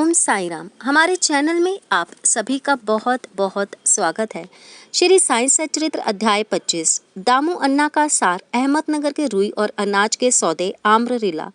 ओम साई राम। हमारे चैनल में आप सभी का बहुत बहुत स्वागत है। श्री साईं सच्चरित्र अध्याय 25 दामू अन्ना का सार, अहमदनगर के रुई और अनाज के सौदे, आम्ररीला।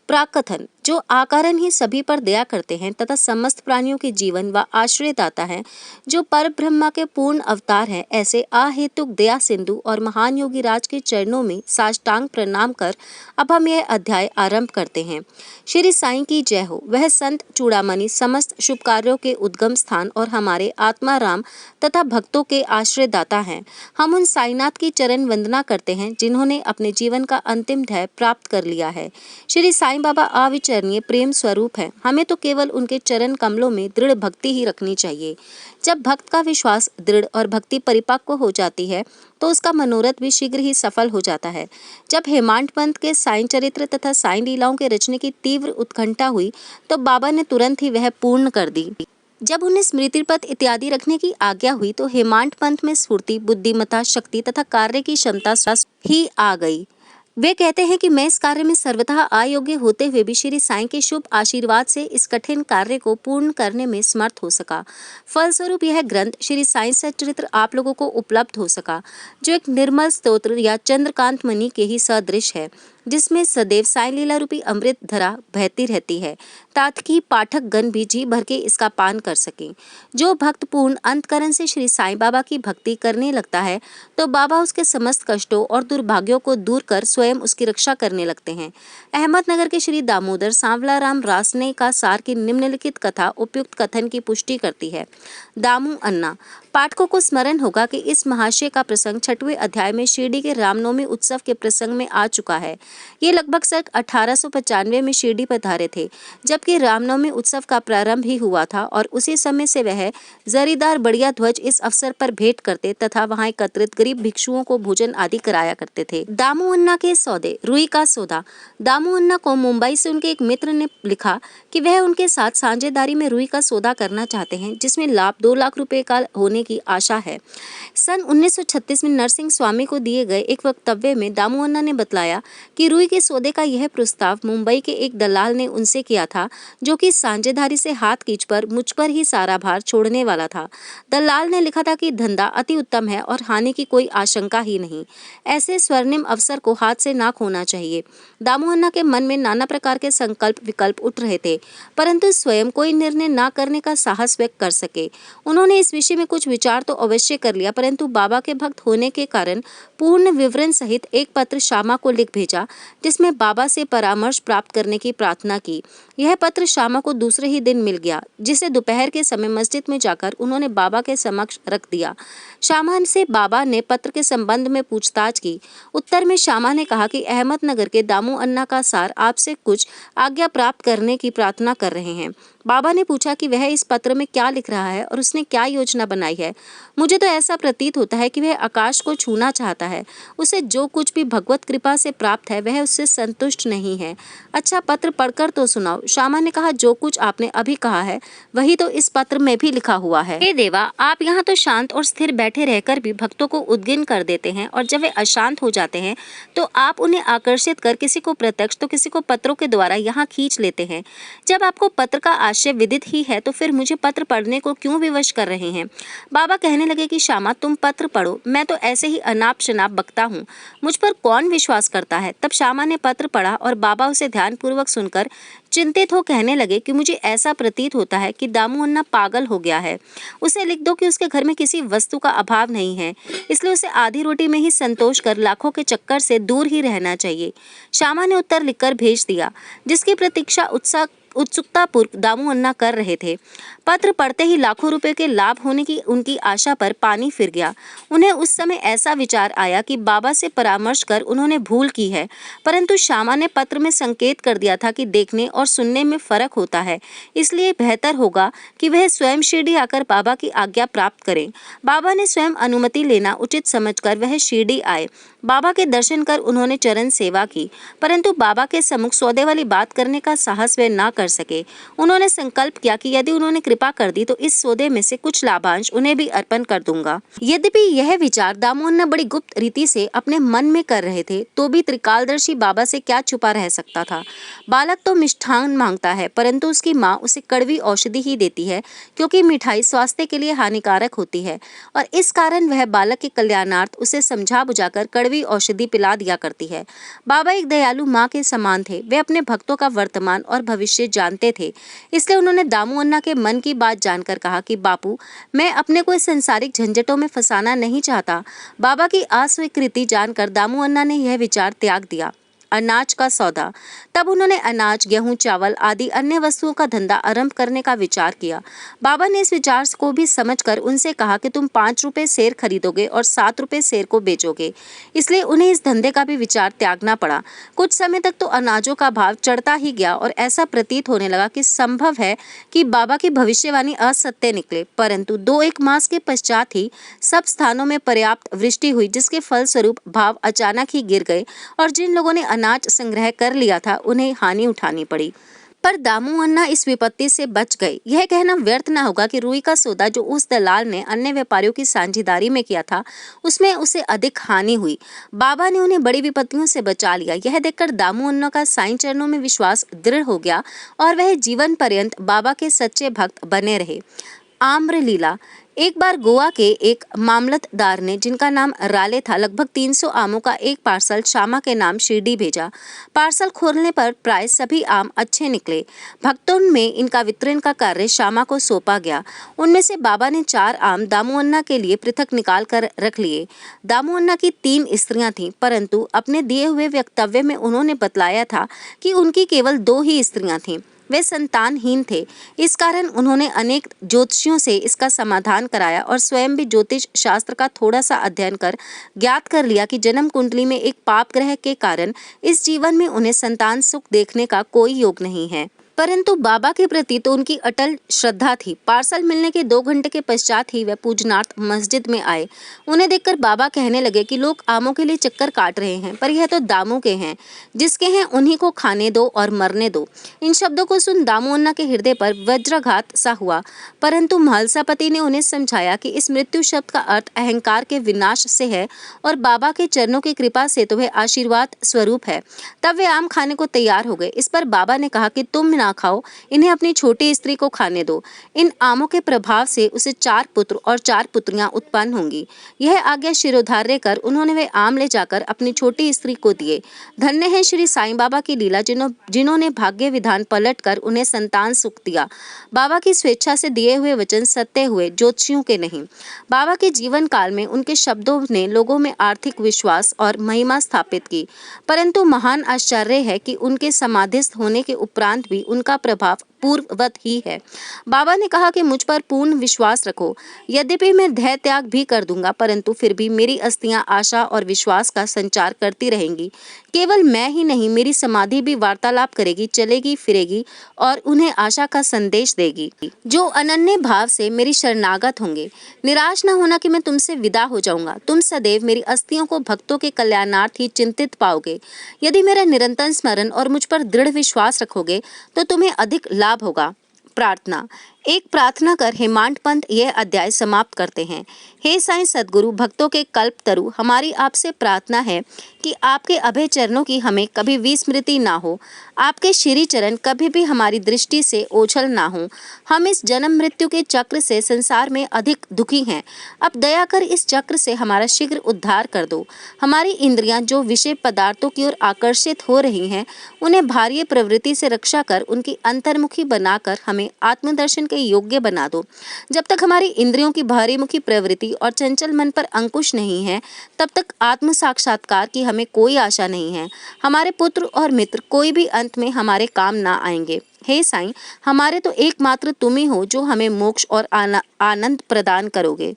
प्राकथन। जो आकारण ही सभी पर दया करते हैं तथा समस्त प्राणियों के जीवन व आश्रयदाता हैं, जो पर ब्रह्मा के पूर्ण अवतार हैं, ऐसे अहेतुक दया सिंधु और महान योगी राज के चरणों में साष्टांग प्रणाम कर अब हम यह अध्याय आरंभ करते हैं। श्री साईं की जय हो। वह संत चूड़ामणि समस्त शुभ कार्यों के उद्गम स्थान और हमारे आत्मा राम तथा भक्तों के आश्रयदाता हैं। हम उन साईनाथ की चरण वंदना करते हैं जिन्होंने अपने जीवन का अंतिम ध्येय प्राप्त कर लिया है। श्री साईं बाबा अविचरणीय प्रेम स्वरूप है। हमें तो केवल उनके चरण कमलों में दृढ़ भक्ति ही रखनी चाहिए। जब भक्त का विश्वास दृढ़ और भक्ति परिपक्व हो जाती है तो उसका मनोरथ भी शीघ्र ही सफल हो जाता है। जब हेमांत पंत के साईं चरित्र तथा साईं लीलाओं के रचने की तीव्र उत्कंठा हुई तो बाबा ने तुरंत ही वह पूर्ण कर दी। जब उन्हें स्मृति पथ इत्यादि रखने की आज्ञा हुई तो हेमांत पंत में स्फूर्ति, बुद्धिमत्ता, शक्ति तथा कार्य की क्षमता ही आ गई। वे कहते हैं कि मैं इस कार्य में सर्वथा अयोग्य होते हुए भी श्री साईं के शुभ आशीर्वाद से इस कठिन कार्य को पूर्ण करने में समर्थ हो सका। फलस्वरूप यह ग्रंथ श्री साईं सच्चरित्र आप लोगों को उपलब्ध हो सका, जो एक निर्मल स्तोत्र या चंद्रकांत मणि के ही सदृश है, जिसमें सदैव साईं लीला रूपी अमृत धरा बहती रहती है, ताकि पाठक गण भी जी भर के इसका पान कर सकें। जो भक्त पूर्ण अंतकरण से श्री साईं बाबा की भक्ति करने लगता है तो बाबा उसके समस्त कष्टों और दुर्भाग्यों को दूर कर स्वयं उसकी रक्षा करने लगते हैं। अहमदनगर के श्री दामोदर सांवला राम रासने का सार की निम्नलिखित कथा उपयुक्त कथन की पुष्टि करती है। दामू अन्ना। पाठकों को स्मरण होगा कि इस महाशय का प्रसंग 6वें अध्याय में शिरडी के रामनवमी उत्सव के प्रसंग में आ चुका है। ये लगभग सन 1895 में शिरडी पधारे थे, जबकि रामनवमी उत्सव का प्रारंभ ही हुआ था और उसी समय से वह जरीदार बढ़िया ध्वज इस अवसर पर भेंट करते तथा वहां एकत्रित गरीब भिक्षुओं को भोजन आदि कराया करते थे। दामू अन्ना के सौदे, रुई का सौदा। दामू अन्ना को मुंबई से उनके एक मित्र ने लिखा कि वह उनके साथ साझेदारी में रुई का सौदा करना चाहते हैं, जिसमें लाभ 2 लाख रुपए का होने की आशा है। सन 1936 में नरसिंह स्वामी को दिए गए एक वक्तव्य में दामू अन्ना ने बतलाया कि रुई के सौदे का यह प्रस्ताव मुंबई के एक दलाल ने उनसे किया था, जो कि साझेदारी से हाथ खींच पर मुझ पर ही सारा भार छोड़ने वाला था। दलाल ने लिखा था कि धंधा अति उत्तम है और हानि की कोई आशंका ही नहीं। ऐसे स्वर्णिम अवसर को हाथ से ना खोना चाहिए। दामू अन्ना के मन में नाना प्रकार के संकल्प विकल्प उठ रहे थे, परंतु स्वयं कोई निर्णय ना करने का साहस व्यक्त कर सके। उन्होंने इस विषय में कुछ विचार तो अवश्य कर लिया, परंतु बाबा के भक्त होने के कारण पूर्ण विवरण सहित एक पत्र श्यामा को लिख भेजा, जिसमें बाबा से परामर्श प्राप्त करने की प्रार्थना की। यह पत्र श्यामा को दूसरे ही दिन मिल गया, जिसे दोपहर के समय मस्जिद में जाकर उन्होंने बाबा के समक्ष रख दिया। श्यामा से बाबा ने पत्र के संबंध में पूछताछ की। उत्तर में श्यामा ने कहा कि अहमदनगर के दामू अन्ना का सार आपसे कुछ आज्ञा प्राप्त करने की प्रार्थना कर रहे हैं। बाबा ने पूछा कि वह इस पत्र में क्या लिख रहा है और उसने क्या योजना बनाई है। मुझे तो ऐसा प्रतीत होता है कि वह आकाश को छूना चाहता है। उसे जो कुछ भी भगवत कृपा से प्राप्त है वह उससे संतुष्ट नहीं है। अच्छा, पत्र पढ़कर तो सुनाओ। श्यामा ने कहा, जो कुछ आपने अभी कहा है वही तो इस पत्र में भी लिखा हुआ है। हे देवा, आप यहाँ तो शांत और स्थिर बैठे रहकर भी भक्तों को उद्गिन कर देते हैं, और जब वे अशांत हो जाते हैं तो आप उन्हें आकर्षित कर किसी को प्रत्यक्ष तो किसी को पत्रों के द्वारा यहाँ खींच लेते हैं। जब आपको पत्र का आशय विदित ही है तो फिर मुझे पत्र पढ़ने को क्यों विवश कर रहे हैं। बाबा कहने लगे कि श्यामा, तुम पत्र पढ़ो, मैं तो ऐसे ही अनाप शनाप बकता हूँ, मुझ पर कौन विश्वास करता है। तब श्यामा ने पत्र पढ़ा और बाबा उसे ध्यानपूर्वक सुनकर चिंतित हो कहने लगे कि मुझे ऐसा प्रतीत होता है कि दामू अन्ना पागल हो गया है। उसे लिख दो कि उसके घर में किसी वस्तु का अभाव नहीं है, इसलिए उसे आधी रोटी में ही संतोष कर लाखों के चक्कर से दूर ही रहना चाहिए। श्यामा ने उत्तर लिखकर भेज दिया, जिसकी प्रतीक्षा उत्सुकतापूर्वक दामू अन्ना कर रहे थे। पत्र पढ़ते ही लाखों रुपए के लाभ होने की उनकी आशा पर पानी फिर गया। उन्हें उस समय ऐसा विचार आया कि बाबा से परामर्श कर उन्होंने भूल की है, परंतु श्यामा ने पत्र में संकेत कर दिया था कि देखने और सुनने में फर्क होता है, इसलिए बेहतर होगा कि वह स्वयं शिरडी आकर बाबा की आज्ञा प्राप्त करें। बाबा ने स्वयं अनुमति लेना उचित समझकर वह शिरडी आए। बाबा के दर्शन कर उन्होंने चरण सेवा की, परंतु बाबा के सम्मुख सौदे वाली बात करने का साहस वे न कर सके। उन्होंने संकल्प किया कि यदि उन्होंने कृपा कर दी तो इस सौदे में से कुछ लाभांश उन्हें भी अर्पण कर दूंगा। यद्यपि यह विचार दामू अन्ना बड़ी गुप्त रीति से अपने मन में कर रहे थे, तो भी त्रिकालदर्शी बाबा से क्या छुपा रह सकता था। बालक तो मिष्ठान मांगता है, परंतु उसकी माँ उसे कड़वी औषधि ही देती है, क्योंकि मिठाई स्वास्थ्य के लिए हानिकारक होती है और इस कारण वह बालक के कल्याणार्थ उसे समझा बुझाकर कड़वी औषधि पिला दिया करती है। बाबा एक दयालु माँ के समान थे। वे अपने भक्तों का वर्तमान और भविष्य जानते थे, इसलिए उन्होंने दामू अन्ना के मन की बात जानकर कहा कि बापू, मैं अपने को इस सांसारिक झंझटों में फंसाना नहीं चाहता। बाबा की अस्वीकृति जानकर दामू अन्ना ने यह विचार त्याग दिया। अनाज का सौदा। तब उन्होंने अनाज, गेहूं, चावल आदि अन्य वस्तुओं का धंधा आरंभ करने का विचार किया। बाबा ने इस विचार को भी समझकर उनसे कहा कि तुम 5 रुपए शेर खरीदोगे और 7 रुपए शेर को बेचोगे, इसलिए उन्हें इस धंधे का भी विचार त्यागना पड़ा। कुछ समय तक तो अनाजों का भाव चढ़ता ही गया और ऐसा प्रतीत होने लगा कि संभव है कि बाबा की भविष्यवाणी असत्य निकले, परंतु 2-1 मास के पश्चात ही सब स्थानों में पर्याप्त वृष्टि हुई, जिसके फलस्वरूप भाव अचानक ही गिर गए और जिन लोगों ने अनाज संग्रह कर लिया था उन्हें हानि उठानी पड़ी। पर दामू अन्ना इस विपत्ति से बच गए। यह कहना व्यर्थ न होगा कि रुई का सौदा जो उस दलाल ने अन्य व्यापारियों की साझेदारी में किया था, उसमें उसे अधिक हानि हुई। बाबा ने उन्हें बड़ी विपत्तियों से बचा लिया। यह देखकर दामू अन्ना का साईं चरणों में विश्वास दृढ़ हो गया और वह जीवन पर्यंत बाबा के सच्चे भक्त बने रहे। आम्र लीला। एक बार गोवा के एक मामलतदार ने, जिनका नाम राले था, लगभग 300 आमों का एक पार्सल श्यामा के नाम शिरडी भेजा। पार्सल खोलने पर प्राय सभी आम अच्छे निकले। भक्तों में इनका वितरण का कार्य श्यामा को सौंपा गया। उनमें से बाबा ने 4 आम दामू अन्ना के लिए पृथक निकाल कर रख लिए। दामू अन्ना की 3 स्त्रियां थीं, परंतु अपने दिए हुए वक्तव्य में उन्होंने बतलाया था कि उनकी केवल 2 ही स्त्रियां थीं। वे संतानहीन थे। इस कारण उन्होंने अनेक ज्योतिषियों से इसका समाधान कराया और स्वयं भी ज्योतिष शास्त्र का थोड़ा सा अध्ययन कर ज्ञात कर लिया कि जन्म कुंडली में एक पाप ग्रह के कारण इस जीवन में उन्हें संतान सुख देखने का कोई योग नहीं है। परंतु बाबा के प्रति तो उनकी अटल श्रद्धा थी। पार्सल मिलने के 2 घंटे के पश्चात ही वह पूजनार्थ मस्जिद में आए। उन्हें देखकर बाबा कहने लगे कि लोग आमों के लिए चक्कर काट रहे हैं, पर यह तो दामू के हैं। जिसके हैं उन्हीं को खाने दो और मरने दो। इन शब्दों को सुन दामू अन्ना के हृदय पर वज्राघात सा हुआ, परंतु महलसापति ने उन्हें समझाया कि इस मृत्यु शब्द का अर्थ अहंकार के विनाश से है और बाबा के चरणों की कृपा से तो वह आशीर्वाद स्वरूप है। तब वे आम खाने को तैयार हो गए। इस पर बाबा ने कहा कि तुम ना खाओ, इन्हें अपनी छोटी स्त्री को खाने दो। इन आमों के प्रभाव से उसे 4 पुत्र और 4 पुत्रियां उत्पन्न होंगी। यह आज्ञा शिरोधार्य कर उन्होंने वे आम ले जाकर अपनी छोटी स्त्री को दिए। धन्य है श्री साईं बाबा की लीला, जिन्होंने भाग्य विधान पलट कर उन्हें संतान सुख दिया। बाबा की स्वेच्छा से दिए हुए वचन सत्य हुए, ज्योतिषियों के नहीं। बाबा के जीवन काल में उनके शब्दों ने लोगों में आर्थिक विश्वास और महिमा स्थापित की, परंतु महान आश्चर्य है कि उनके समाधिस्थ होने के उपरांत भी उनका प्रभाव पूर्ववत ही है। बाबा ने कहा कि मुझ पर पूर्ण विश्वास रखो। यद्यपि मैं देह त्याग भी कर दूंगा, परंतु फिर भी मेरी अस्थियां आशा और विश्वास का संचार करती रहेंगी। केवल मैं ही नहीं, मेरी समाधि भी वार्तालाप करेगी, चलेगी फिरेगी और उन्हें आशा का संदेश देगी, जो अनन्य भाव से मेरी शरणागत होंगे। निराश न होना कि मैं तुमसे विदा हो जाऊंगा। तुम सदैव मेरी अस्थियों को भक्तों के कल्याणार्थ ही चिंतित पाओगे। यदि मेरा निरंतर स्मरण और मुझ पर दृढ़ विश्वास रखोगे तो तुम्हें अधिक लाभ होगा। प्रार्थना। एक प्रार्थना कर हेमांत पंत यह अध्याय समाप्त करते हैं। हे साईं सद्गुरु, भक्तों के कल्प तरु, हमारी आपसे प्रार्थना है कि आपके अभय चरणों की हमें कभी विस्मृति ना हो। आपके श्री चरण कभी भी हमारी दृष्टि से ओझल ना हो। हम इस जन्म मृत्यु के चक्र से संसार में अधिक दुखी हैं। अब दया कर इस चक्र से हमारा शीघ्र उद्धार कर दो। हमारी इंद्रियां जो विषय पदार्थों की ओर आकर्षित हो रही हैं, उन्हें बाह्य प्रवृत्ति से रक्षा कर उनकी अंतर्मुखी बनाकर हमें आत्मदर्शन के योग्य बना दो। जब तक हमारी इंद्रियों की बाहरीमुखी प्रवृत्ति और चंचल मन पर अंकुश नहीं है, तब तक आत्म साक्षात्कार की हमें कोई आशा नहीं है। हमारे पुत्र और मित्र कोई भी अंत में हमारे काम ना आएंगे। हे साईं, हमारे तो एकमात्र तुम ही हो जो हमें मोक्ष और आनंद प्रदान करोगे।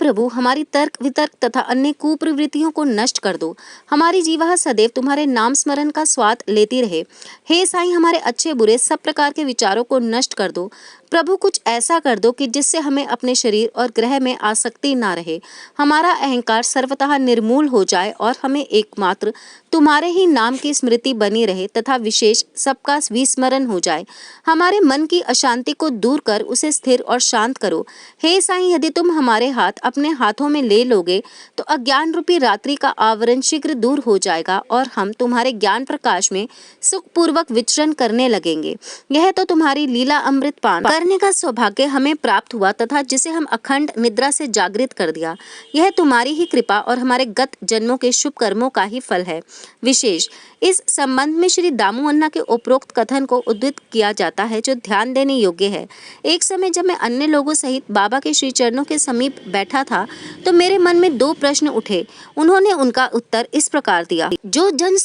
प्रभु, हमारी तर्क वितर्क तथा अन्य कुप्रवृत्तियों को नष्ट कर दो। हमारी जीवा सदैव तुम्हारे नाम स्मरण का स्वाद लेती रहे। हे साईं, हमारे अच्छे बुरे सब प्रकार के विचारों को नष्ट कर दो। प्रभु, कुछ ऐसा कर दो कि जिससे हमें अपने शरीर और ग्रह में आसक्ति ना रहे, हमारा अहंकार सर्वतः निर्मूल हो जाए और हमें एकमात्र तुम्हारे ही नाम की स्मृति बनी रहे तथा विशेष सबका विस्मरण हो जाए। हमारे मन की अशांति को दूर कर उसे स्थिर और शांत करो। हे साईं, यदि तुम हमारे हाथ अपने हाथों में ले लोगे तो अज्ञान रूपी रात्रि का आवरण शीघ्र दूर हो जाएगा और हम तुम्हारे ज्ञान प्रकाश में सुखपूर्वक विचरण करने लगेंगे। यह तो तुम्हारी लीला अमृत पान करने का सौभाग्य हमें प्राप्त हुआ तथा जिसे हम अखंड निद्रा से जागृत कर दिया। यह तुम्हारी ही कृपा और हमारे गत जन्मों के शुभ कर्मों का ही फल है। विशेष इस संबंध में श्री दामू अन्ना के उपरोक्त कथन को उद्धृत किया जाता है, जो ध्यान देने योग्य है। एक समय जब मैं अन्य लोगों सहित बाबा के श्री चरणों के समीप बैठा था तो मेरे मन में दो प्रश्न उठे। उन्होंने उनका उत्तर इस प्रकार दिया: जो जन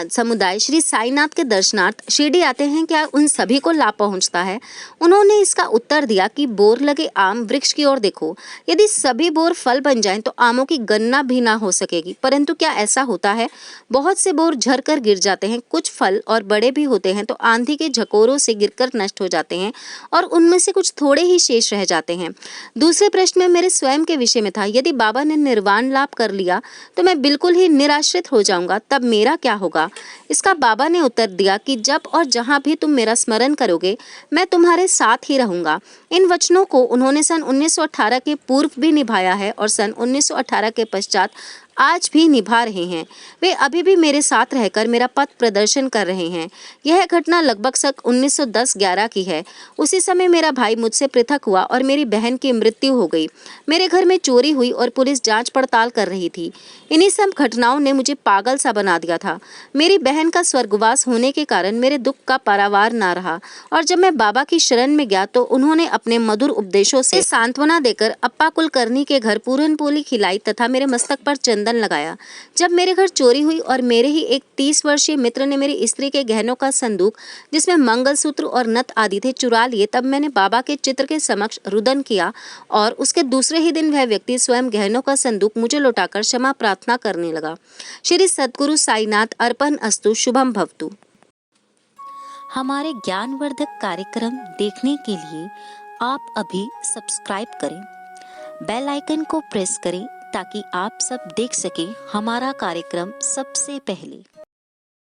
समुदाय श्री साईनाथ के दर्शनार्थ शिरडी आते हैं, क्या उन सभी को लाभ पहुंचता है? उन्होंने इसका उत्तर दिया कि बोर लगे आम वृक्ष की ओर देखो। यदि सभी बोर फल बन जाएं तो आमों की गणना भी ना हो सकेगी, परंतु क्या ऐसा होता है? बहुत से बोर झरकर गिर जाते हैं। कुछ फल और बड़े भी होते हैं तो आंधी के झकोरों से गिरकर नष्ट हो जाते हैं और उनमें से कुछ थोड़े ही शेष रह जाते हैं। दूसरे प्रश्न में मेरे स्वयं के विषय में था, यदि बाबा ने निर्वाण लाभ कर लिया तो मैं बिल्कुल ही निराश्रित हो जाऊंगा, तब मेरा क्या होगा? इसका बाबा ने उत्तर दिया कि जब और जहां भी तुम मेरा स्मरण करोगे मैं तुम्हारे साथ ही रहूंगा। इन वचनों को उन्होंने सन 1918 के पूर्व भी निभाया है और सन 1918 के पश्चात आज भी निभा रहे हैं। वे अभी भी मेरे साथ रहकर मेरा पथ प्रदर्शन कर रहे हैं। यह घटना लगभग सन 1910-11 की है। उसी समय मेरा भाई मुझसे पृथक हुआ और मेरी बहन की मृत्यु हो गई। मेरे घर में चोरी हुई और पुलिस जांच पड़ताल कर रही थी। इन्हीं सब घटनाओं ने मुझे पागल सा बना दिया था। मेरी बहन का स्वर्गवास होने के कारण मेरे दुख का पारावार ना रहा और जब मैं बाबा की शरण में गया तो उन्होंने अपने मधुर उपदेशों से सांत्वना देकर अप्पा कुलकर्णी के घर पूरन पोली खिलाई तथा मेरे मस्तक पर चंदन लगाया। जब मेरे घर चोरी हुई और मेरे ही एक 30 वर्षीय मित्र ने मेरी स्त्री के गहनों का संदूक, जिसमें मंगलसूत्र और नथ आदि थे, चुरा लिए, तब मैंने बाबा के चित्र के समक्ष रुदन किया और उसके दूसरे ही दिन वह व्यक्ति स्वयं गहनों का संदूक मुझे लौटाकर क्षमा प्रार्थना करने लगा। श्री सद्गुरु साईनाथ अर्पण अस्तु। शुभम भवतु। हमारे ज्ञानवर्धक कार्यक्रम देखने के लिए आप अभी सब्सक्राइब करें, बेल आइकन को प्रेस करें ताकि आप सब देख सकें हमारा कार्यक्रम सबसे पहले।